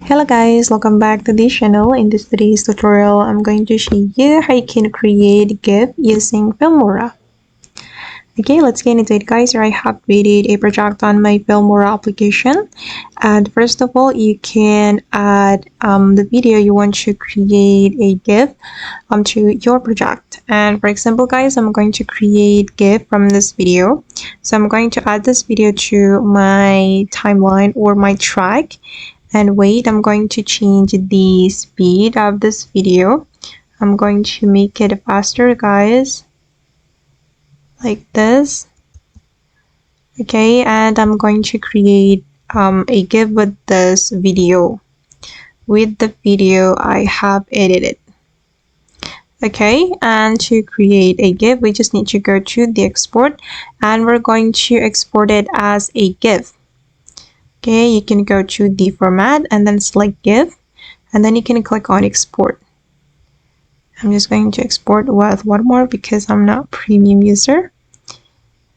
Hello guys, welcome back to this channel. In this today's tutorial, I'm going to show you how you can create GIF using Filmora. Okay, let's get into it guys. Here I have created a project on my Filmora application. And first of all, you can add the video you want to create a GIF to your project. And for example guys, I'm going to create GIF from this video. So I'm going to add this video to my timeline or my track. And wait, I'm going to change the speed of this video. I'm going to make it faster guys, like this. Okay, and I'm going to create a GIF with this video, with the video I have edited. Okay, and to create a GIF, we just need to go to the export, and we're going to export it as a GIF. Okay, you can go to the format and then select GIF, and then you can click on export. I'm just going to export with watermark because I'm not premium user.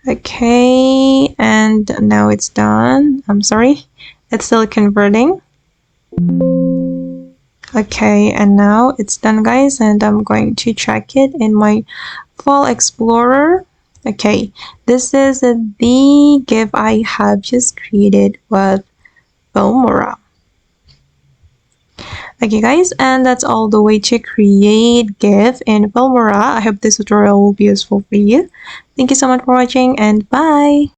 Okay, and now it's done. I'm sorry, it's still converting. Okay, and now it's done guys, and I'm going to check it in my File Explorer. Okay, this is the GIF I have just created with Filmora. Okay guys, and that's all the way to create GIF in Filmora. I hope this tutorial will be useful for you. Thank you so much for watching, and bye!